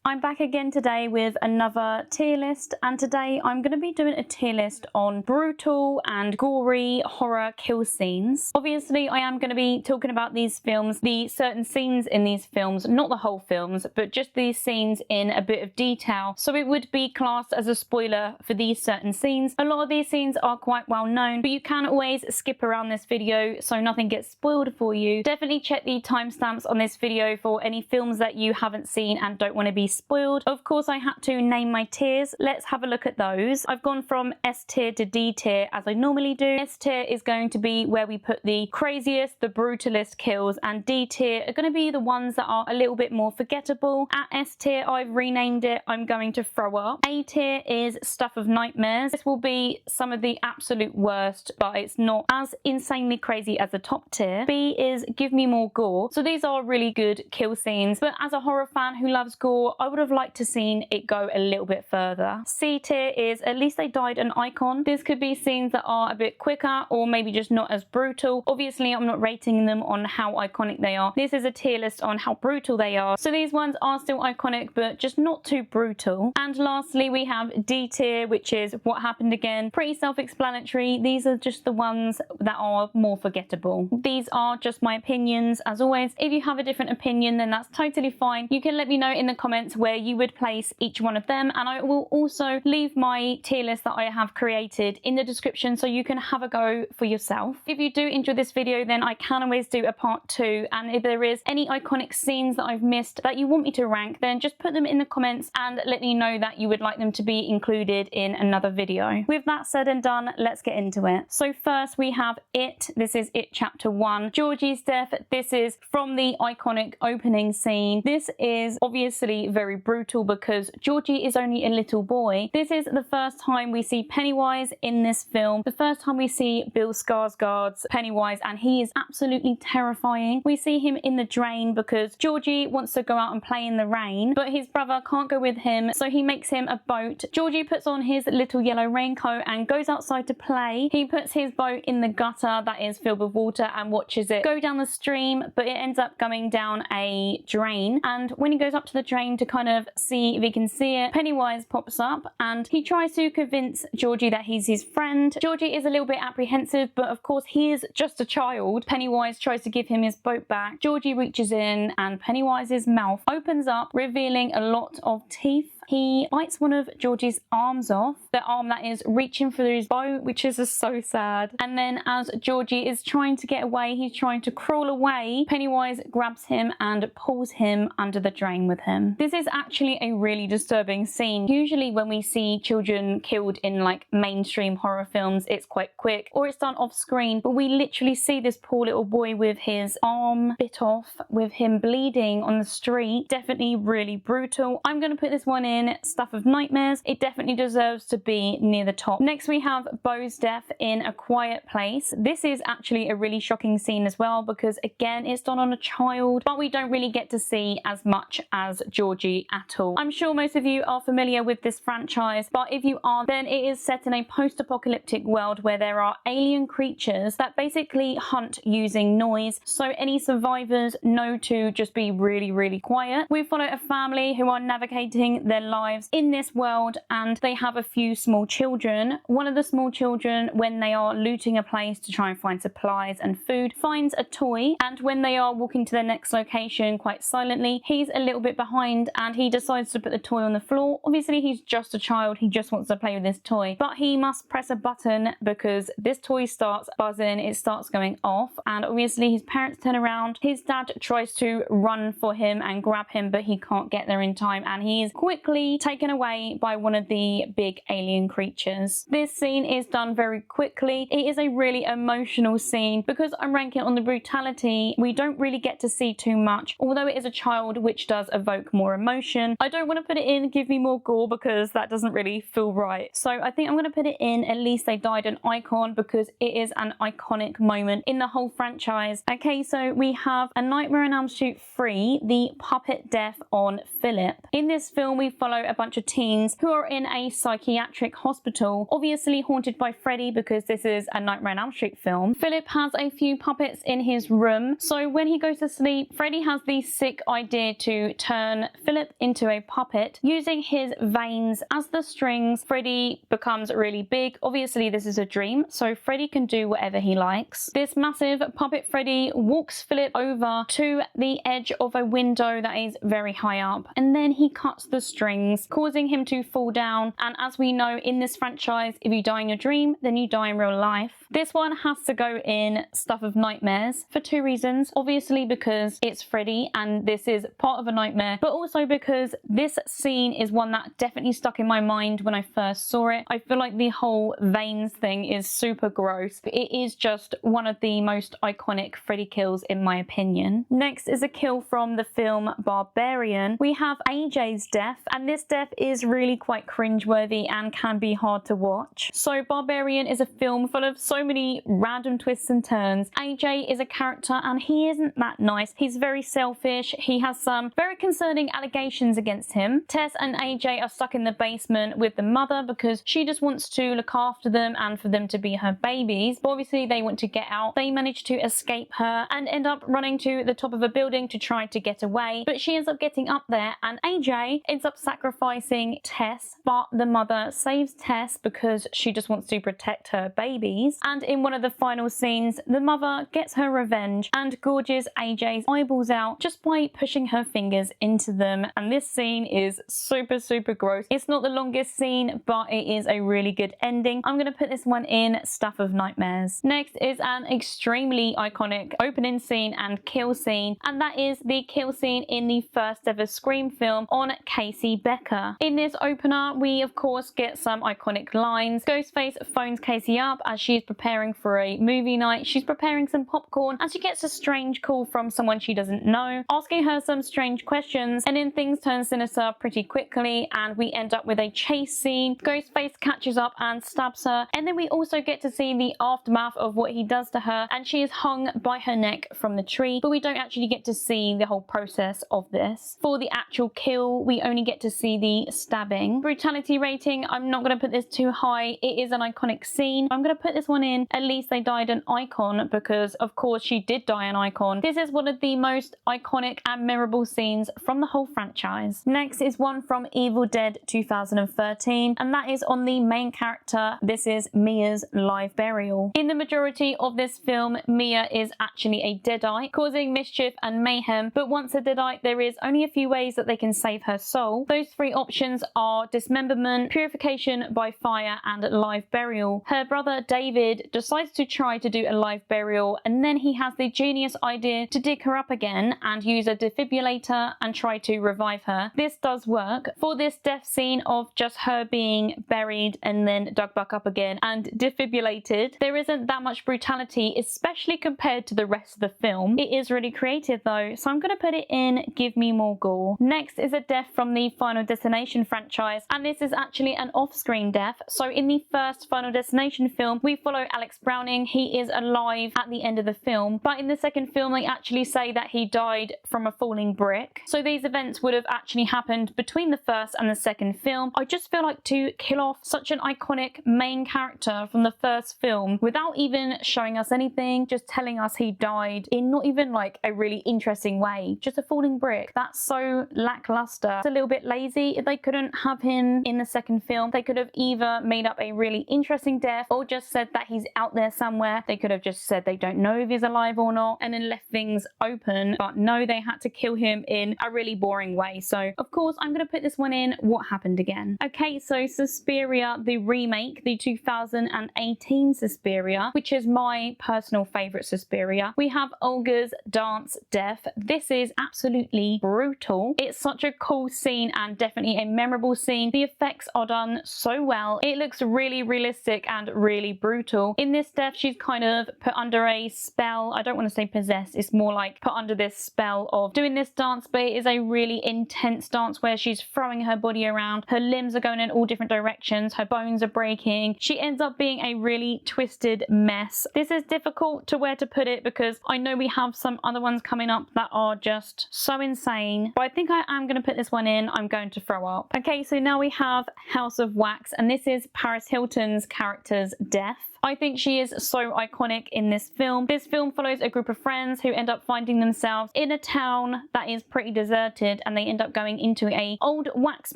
I'm back again today with another tier list, and today I'm going to be doing a tier list on brutal and gory horror kill scenes. Obviously I am going to be talking about these films, the certain scenes in these films, not the whole films, but just these scenes in a bit of detail, so it would be classed as a spoiler for these certain scenes. A lot of these scenes are quite well known, but you can always skip around this video so nothing gets spoiled for you. Definitely check the timestamps on this video for any films that you haven't seen and don't want to be spoiled. Of course I had to name my tiers. Let's have a look at those. I've gone from S tier to D tier as I normally do. S tier is going to be where we put the craziest, the brutalist kills, and D tier are going to be the ones that are a little bit more forgettable. At S tier I've renamed it I'm going to throw up. A tier is stuff of nightmares. This will be some of the absolute worst, but it's not as insanely crazy as the top tier. B is give me more gore. So these are really good kill scenes, but as a horror fan who loves gore, I would have liked to seen it go a little bit further. C tier is at least they died an icon. This could be scenes that are a bit quicker or maybe just not as brutal. Obviously I'm not rating them on how iconic they are. This is a tier list on how brutal they are. So these ones are still iconic but just not too brutal. And lastly we have D tier, which is what happened again. Pretty self-explanatory. These are just the ones that are more forgettable. These are just my opinions. As always, if you have a different opinion then that's totally fine. You can let me know in the comments where you would place each one of them, and I will also leave my tier list that I have created in the description so you can have a go for yourself. If you do enjoy this video then I can always do a part 2, and if there is any iconic scenes that I've missed that you want me to rank, then just put them in the comments and let me know that you would like them to be included in another video. With that said and done, let's get into it. So first we have It. This is It Chapter 1. Georgie's death. This is from the iconic opening scene. This is obviously very brutal because Georgie is only a little boy. This is the first time we see Pennywise in this film. The first time we see Bill Skarsgård's Pennywise, and he is absolutely terrifying. We see him in the drain because Georgie wants to go out and play in the rain, but his brother can't go with him, so he makes him a boat. Georgie puts on his little yellow raincoat and goes outside to play. He puts his boat in the gutter that is filled with water and watches it go down the stream, but it ends up going down a drain. And when he goes up to the drain to kind of see if he can see it, Pennywise pops up and he tries to convince Georgie that he's his friend. Georgie is a little bit apprehensive, but of course he is just a child. Pennywise tries to give him his boat back. Georgie reaches in and Pennywise's mouth opens up, revealing a lot of teeth. He bites one of Georgie's arms off, the arm that is reaching for his boat, which is just so sad. And then as Georgie is trying to get away, he's trying to crawl away, Pennywise grabs him and pulls him under the drain with him. This is actually a really disturbing scene. Usually when we see children killed in like mainstream horror films, it's quite quick or it's done off screen, but we literally see this poor little boy with his arm bit off, with him bleeding on the street. Definitely really brutal. I'm going to put this one in stuff of nightmares. It definitely deserves to be near the top. Next we have Beau's death in A Quiet Place. This is actually a really shocking scene as well because again it's done on a child, but we don't really get to see as much as Georgie at all. I'm sure most of you are familiar with this franchise, but if you aren't, then it is set in a post-apocalyptic world where there are alien creatures that basically hunt using noise, so any survivors know to just be really quiet. We follow a family who are navigating their lives in this world, and they have a few small children. One of the small children, when they are looting a place to try and find supplies and food, finds a toy, and when they are walking to their next location quite silently, he's a little bit behind and he decides to put the toy on the floor. Obviously he's just a child, he just wants to play with this toy, but he must press a button because this toy starts buzzing, it starts going off, and obviously his parents turn around. His dad tries to run for him and grab him, but he can't get there in time and he is quickly taken away by one of the big alien creatures. This scene is done very quickly. It is a really emotional scene. Because I'm ranking on the brutality, we don't really get to see too much, although it is a child, which does evoke more emotion. I don't want to put it in give me more gore because that doesn't really feel right, so I think I'm going to put it in At Least They Died an Icon because it is an iconic moment in the whole franchise. Okay, so we have A Nightmare on Elm Street 3, the puppet death on Philip. In this film we follow follow a bunch of teens who are in a psychiatric hospital, obviously haunted by Freddy because this is a Nightmare on Elm Street film. Philip has a few puppets in his room, so when he goes to sleep, Freddy has the sick idea to turn Philip into a puppet using his veins as the strings. Freddy becomes really big. Obviously this is a dream, so Freddy can do whatever he likes. This massive puppet Freddy walks Philip over to the edge of a window that is very high up, and then he cuts the strings, causing him to fall down. And as we know in this franchise, if you die in your dream, then you die in real life. This one has to go in Stuff of Nightmares for two reasons. Obviously because it's Freddy and this is part of a nightmare, but also because this scene is one that definitely stuck in my mind when I first saw it. I feel like the whole veins thing is super gross. It is just one of the most iconic Freddy kills in my opinion. Next is a kill from the film Barbarian. We have AJ's death, and this death is really quite cringeworthy and can be hard to watch. So Barbarian is a film full of so many random twists and turns. AJ is a character and he isn't that nice. He's very selfish. He has some very concerning allegations against him. Tess and AJ are stuck in the basement with the mother because she just wants to look after them and for them to be her babies. But obviously they want to get out. They manage to escape her and end up running to the top of a building to try to get away. But she ends up getting up there and AJ ends up sacrificing Tess, but the mother saves Tess because she just wants to protect her babies. And in one of the final scenes, the mother gets her revenge and gorges AJ's eyeballs out just by pushing her fingers into them. And this scene is super gross. It's not the longest scene, but it is a really good ending. I'm going to put this one in Stuff of Nightmares. Next is an extremely iconic opening scene and kill scene, and that is the kill scene in the first ever Scream film on Casey Becker. In this opener, we of course get some iconic lines. Ghostface phones Casey up as she's preparing for a movie night. She's preparing some popcorn and she gets a strange call from someone she doesn't know, asking her some strange questions, and then things turn sinister pretty quickly and we end up with a chase scene. Ghostface catches up and stabs her, and then we also get to see the aftermath of what he does to her, and she is hung by her neck from the tree, but we don't actually get to see the whole process of this. For the actual kill, we only get to see the stabbing. Brutality rating, I'm not going to put this too high. It is an iconic scene. I'm going to put this one in At Least They Died an Icon because of course she did die an icon. This is one of the most iconic and memorable scenes from the whole franchise. Next is one from Evil Dead 2013, and that is on the main character. This is Mia's live burial. In the majority of this film, Mia is actually a deadite, causing mischief and mayhem, but once a deadite, there is only a few ways that they can save her soul. Those three options are dismemberment, purification by fire, and live burial. Her brother David decides to try to do a live burial, and then he has the genius idea to dig her up again and use a defibrillator and try to revive her. This does work. For this death scene of just her being buried and then dug back up again and defibrillated, there isn't that much brutality, especially compared to the rest of the film. It is really creative though, so I'm going to put it in Give Me More Gore. Next is a death from the Final Destination franchise, and this is actually an off-screen death. So in the first Final Destination film, we follow Alex Browning. He is alive at the end of the film, but in the second film they actually say that he died from a falling brick. So these events would have actually happened between the first and the second film. I just feel like to kill off such an iconic main character from the first film without even showing us anything, just telling us he died in not even like a really interesting way, just a falling brick. That's so lackluster. It's a little bit lazy. If they couldn't have him in the second film, they could have either made up a really interesting death or just said that he's out there somewhere. They could have just said they don't know if he's alive or not and then left things open, but no, they had to kill him in a really boring way. So of course I'm going to put this one in What Happened Again. Okay, so Suspiria, the remake, the 2018 Suspiria, which is my personal favourite Suspiria. We have Olga's dance death. This is absolutely brutal. It's such a cool scene and definitely a memorable scene. The effects are done so well. It looks really realistic and really brutal. In this death, she's kind of put under a spell. I don't want to say possessed. It's more like put under this spell of doing this dance, but it is a really intense dance where she's throwing her body around. Her limbs are going in all different directions. Her bones are breaking. She ends up being a really twisted mess. This is difficult to where to put it because I know we have some other ones coming up that are just so insane, but I think I am going to put this one in. I'm I'm going to throw up. Okay, so now we have House of Wax, and this is Paris Hilton's character's death. I think she is so iconic in this film. This film follows a group of friends who end up finding themselves in a town that is pretty deserted, and they end up going into a old wax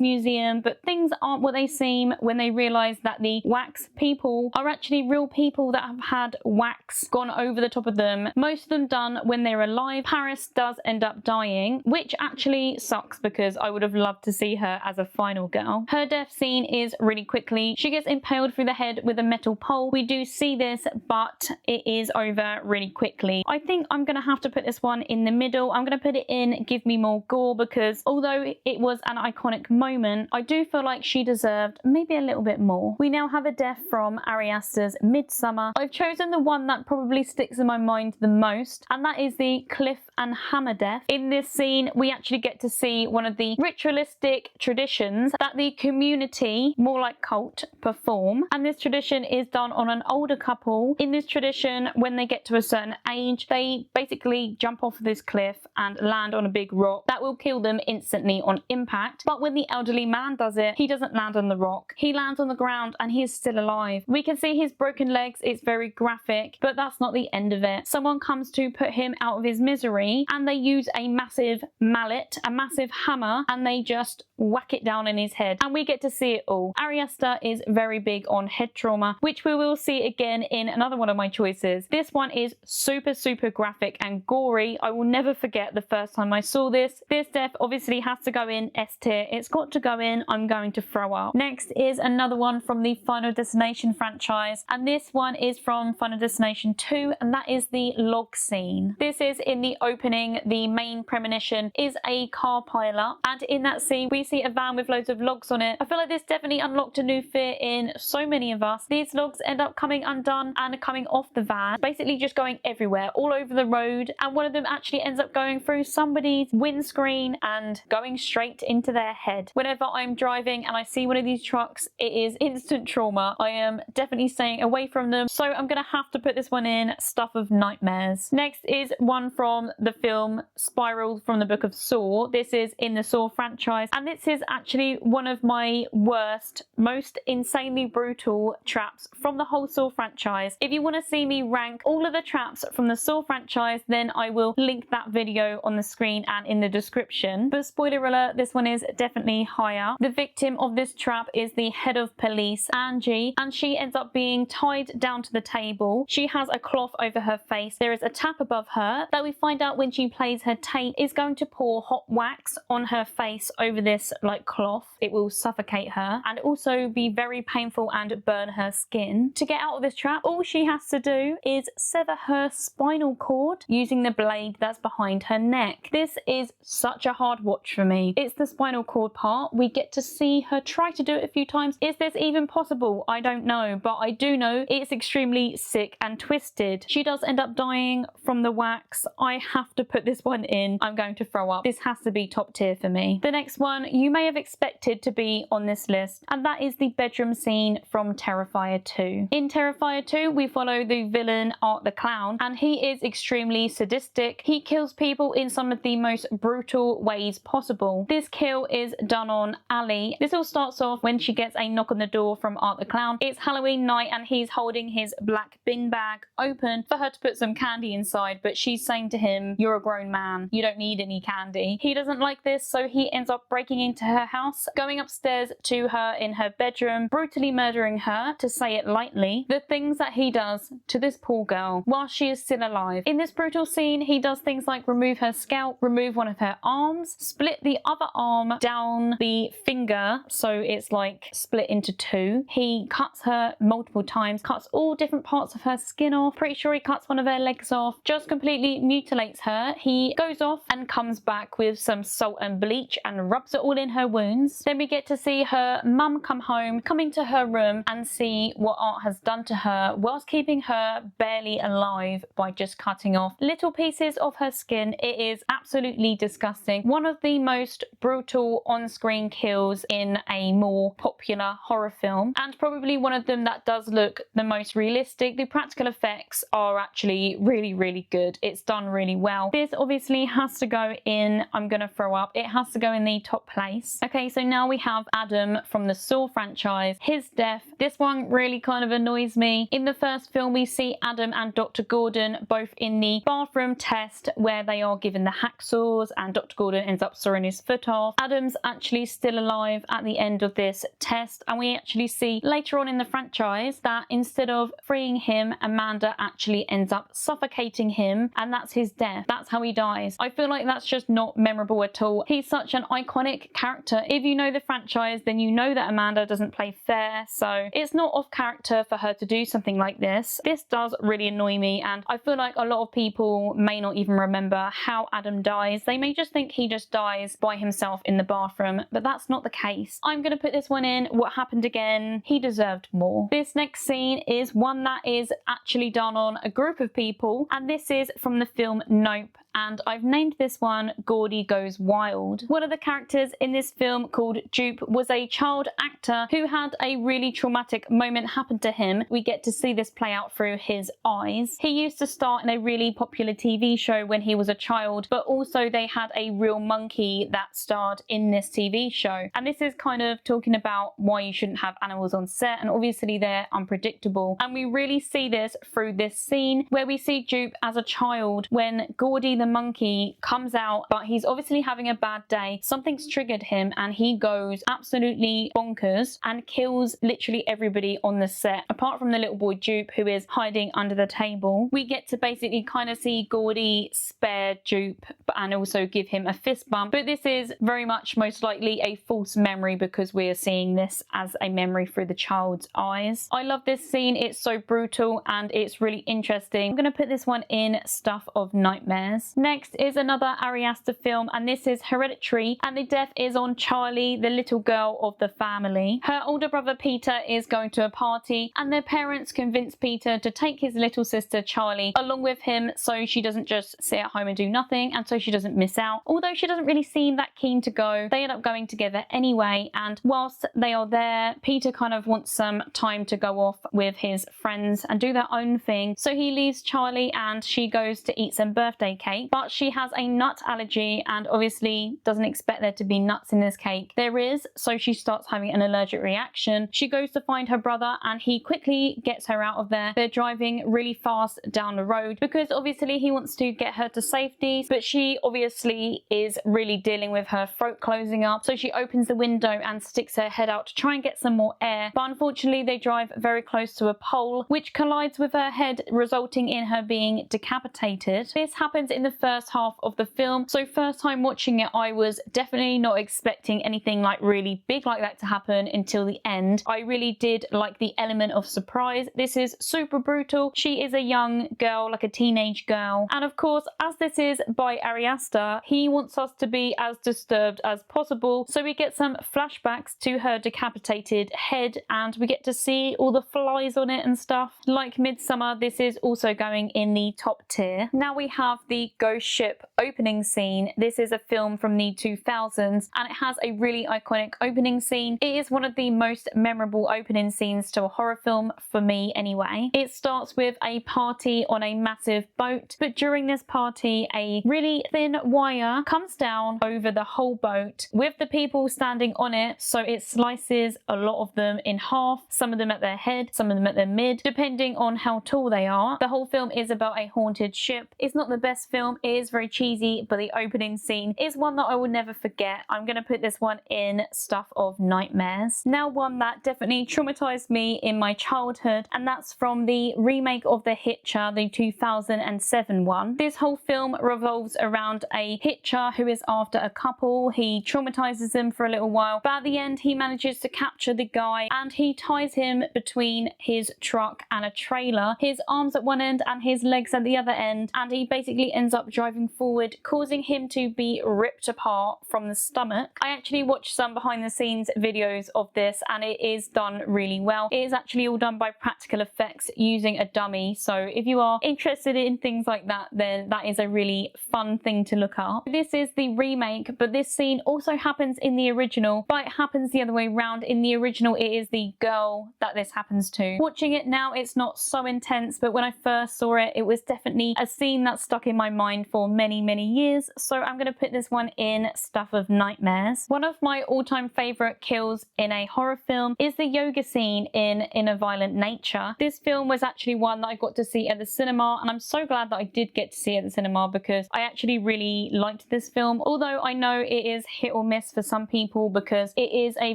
museum, but things aren't what they seem when they realize that the wax people are actually real people that have had wax gone over the top of them, most of them done when they're alive. Paris does end up dying, which actually sucks because I would have loved to see her as a final girl. Her death scene is really quickly. She gets impaled through the head with a metal pole. We do see this, but it is over really quickly. I think I'm gonna have to put this one in the middle. I'm gonna put it in Give Me More Gore, because although it was an iconic moment, I do feel like she deserved maybe a little bit more. We now have a death from Ari Aster's Midsommar. I've chosen the one that probably sticks in my mind the most, and that is the cliff and hammer death. In this scene, we actually get to see one of the ritualistic traditions that the community, more like cult, perform, and this tradition is done on an older couple. In this tradition, when they get to a certain age, they basically jump off this cliff and land on a big rock that will kill them instantly on impact. But when the elderly man does it, he doesn't land on the rock. He lands on the ground and he is still alive. We can see his broken legs. It's very graphic, but that's not the end of it. Someone comes to put him out of his misery, and they use a massive mallet, a massive hammer, and they just whack it down in his head, and we get to see it all. Ari Aster is very big on head trauma, which we will see again in another one of my choices. This one is super graphic and gory. I will never forget the first time I saw this. This death obviously has to go in S tier. It's got to go in. I'm going to throw up. Next is another one from the Final Destination franchise, and this one is from Final Destination 2, and that is the log scene. This is in the opening. The main premonition is a car pileup, and in that scene we see a van with loads of logs on it. I feel like this definitely unlocked a new fear in so many of us. These logs end up coming undone and coming off the van, basically just going everywhere, all over the road, and one of them actually ends up going through somebody's windscreen and going straight into their head. Whenever I'm driving and I see one of these trucks, it is instant trauma. I am definitely staying away from them, so I'm gonna have to put this one in Stuff of Nightmares. Next is one from the film Spiral from the Book of Saw. This is in the Saw franchise, and this is actually one of my worst, most insanely brutal traps from the whole Saw franchise. If you want to see me rank all of the traps from the Saw franchise, then I will link that video on the screen and in the description. But spoiler alert, this one is definitely higher. The victim of this trap is the head of police, Angie, and she ends up being tied down to the table. She has a cloth over her face. There is a tap above her that we find out when she plays her tape is going to pour hot wax on her face over this like cloth. It will suffocate her and also be very painful and burn her skin. To get out of this trap, all she has to do is sever her spinal cord using the blade that's behind her neck. This is such a hard watch for me. It's the spinal cord part. We get to see her try to do it a few times. Is this even possible? I don't know, but I do know it's extremely sick and twisted. She does end up dying from the wax. I have to put this one in. I'm going to throw up. This has to be top tier for me. The next one you may have expected to be on this list, and that is the bedroom scene from Terrifier 2. In Terrifier 2, we follow the villain Art the Clown, and he is extremely sadistic. He kills people in some of the most brutal ways possible. This kill is done on Ali. This all starts off when she gets a knock on the door from Art the Clown. It's Halloween night and he's holding his black bin bag open for her to put some candy inside, but she's saying to him, "You're a grown man. You don't need any candy." He doesn't like this, so he ends up breaking into her house, going upstairs to her in her bedroom, brutally murdering her, to say it lightly. The things that he does to this poor girl while she is still alive. In this brutal scene, he does things like remove her scalp, remove one of her arms, split the other arm down the finger so it's like split into two. He cuts her multiple times, cuts all different parts of her skin off. Pretty sure he cuts one of her legs off, just completely mutilates her. He goes off and comes back with some salt and bleach and rubs it all in her wounds. Then we get to see her mum come home, come into her room and see what Art has done to her whilst keeping her barely alive by just cutting off little pieces of her skin. It is absolutely disgusting. One of the most brutal on-screen kills in a more popular horror film, and probably one of them that does look the most realistic. The practical effects are actually really good. It's done really well. This obviously has to go in, I'm gonna throw up, it has to go in the top place. Okay, so now we have Adam from the Saw franchise. His death, this one really kind of annoys me. In the first film we see Adam and Dr. Gordon both in the bathroom test where they are given the hacksaws and Dr. Gordon ends up sawing his foot off. Adam's actually still alive at the end of this test, and we actually see later on in the franchise that instead of freeing him, Amanda actually ends up suffocating him, and that's his death. That's how he dies. I feel like that's just not memorable at all. He's such an iconic character. If you know the franchise, then you know that Amanda doesn't play fair, so it's not off character for her to do something like this. This does really annoy me, and I feel like a lot of people may not even remember how Adam dies. They may just think he just dies by himself in the bathroom, but that's not the case. I'm gonna put this one in what happened again. He deserved more. This next scene is one that is actually done on a group of people, and this is from the film Nope, and I've named this one Gordy Goes Wild. One of the characters in this film, called Jupe, was a child actor who had a really traumatic moment happen to him. We get to see this play out through his eyes. He used to star in a really popular TV show when he was a child, but also they had a real monkey that starred in this TV show. And this is kind of talking about why you shouldn't have animals on set, and obviously they're unpredictable. And we really see this through this scene where we see Jupe as a child when Gordy the monkey comes out, but he's obviously having a bad day. Something's triggered him and he goes absolutely bonkers and kills literally everybody on the set, apart from the little boy Jupe, who is hiding under the table. We get to basically kind of see Gordy spare Jupe and also give him a fist bump, but this is very much most likely a false memory because we are seeing this as a memory through the child's eyes. I love this scene. It's so brutal and it's really interesting. I'm going to put this one in Stuff of Nightmares. Next is another Ari Aster film, and this is Hereditary, and the death is on Charlie, the little girl of the family. Her older brother Peter is going to a party, and their parents convince Peter to take his little sister Charlie along with him so she doesn't just sit at home and do nothing, and so she doesn't miss out. Although she doesn't really seem that keen to go, they end up going together anyway, and whilst they are there, Peter kind of wants some time to go off with his friends and do their own thing, so he leaves Charlie and she goes to eat some birthday cake, but she has a nut allergy and obviously doesn't expect there to be nuts in this cake. There is, so she starts having an allergic reaction. She goes to find her brother and he quickly gets her out of there. They're driving really fast down the road because obviously he wants to get her to safety, but she obviously is really dealing with her throat closing up, so she opens the window and sticks her head out to try and get some more air, but unfortunately they drive very close to a pole which collides with her head, resulting in her being decapitated. This happens in the first half of the film, so first time watching it I was definitely not expecting anything like really big like that to happen until the end. I really did like the element of surprise. This is super brutal. She is a young girl, like a teenage girl, and of course, as this is by Ari Aster, he wants us to be as disturbed as possible, so we get some flashbacks to her decapitated head and we get to see all the flies on it and stuff. Like Midsommar, this is also going in the top tier. Now we have the ghost ship opening scene. This is a film from the 2000s and it has a really iconic opening scene. It is one of the most memorable opening scenes to a horror film for me anyway. It starts with a party on a massive boat, but during this party a really thin wire comes down over the whole boat with the people standing on it, so it slices a lot of them in half, some of them at their head, some of them at their mid, depending on how tall they are. The whole film is about a haunted ship. It's not the best film, it is very cheesy, but the opening scene is one that I will never forget. I'm going to put this one in Stuff of Nightmares. Now one that definitely traumatized me in my childhood, and that's from the remake of the Hitcher, the 2007 one. This whole film revolves around a Hitcher who is after a couple. He traumatizes them for a little while, but at the end he manages to capture the guy and he ties him between his truck and a trailer, his arms at one end and his legs at the other end, and he basically ends up up driving forward, causing him to be ripped apart from the stomach. I actually watched some behind the scenes videos of this and it is done really well. It is actually all done by practical effects using a dummy, so if you are interested in things like that, then that is a really fun thing to look up. This is the remake, but this scene also happens in the original, but it happens the other way around. In the original, it is the girl that this happens to. Watching it now, it's not so intense, but when I first saw it, it was definitely a scene that stuck in my mind for many years, so I'm going to put this one in Stuff of Nightmares. One of my all-time favourite kills in a horror film is the yoga scene in A Violent Nature. This film was actually one that I got to see at the cinema, and I'm so glad that I did get to see it at the cinema because I actually really liked this film, although I know it is hit or miss for some people because it is a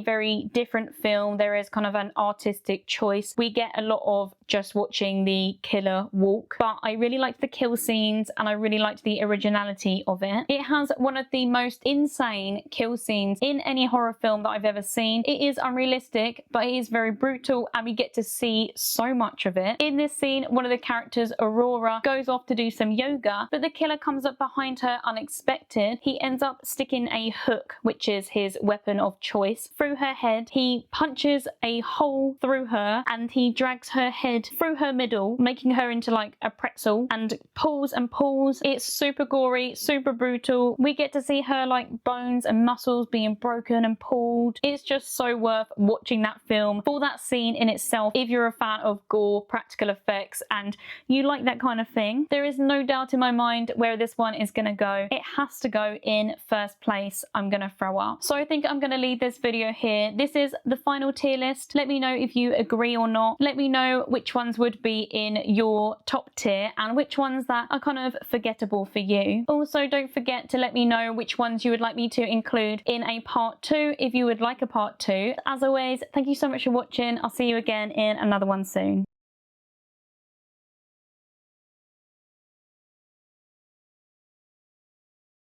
very different film. There is kind of an artistic choice. We get a lot of just watching the killer walk, but I really liked the kill scenes and I really liked the originality of it. It has one of the most insane kill scenes in any horror film that I've ever seen. It is unrealistic, but it is very brutal and we get to see so much of it. In this scene, one of the characters, Aurora, goes off to do some yoga, but the killer comes up behind her unexpected. He ends up sticking a hook, which is his weapon of choice, through her head. He punches a hole through her and he drags her head through her middle, making her into like a pretzel, and pulls and pulls. It's super gory, super brutal. We get to see her like bones and muscles being broken and pulled. It's just so worth watching that film for that scene in itself if you're a fan of gore, practical effects, and you like that kind of thing. There is no doubt in my mind where this one is going to go. It has to go in first place. I'm going to throw up. So I think I'm going to leave this video here. This is the final tier list. Let me know if you agree or not. Let me know which ones would be in your top tier and which ones that are kind of forgettable for you. Also, don't forget to let me know which ones you would like me to include in a part 2 if you would like a part 2. As always, thank you so much for watching. I'll see you again in another one soon.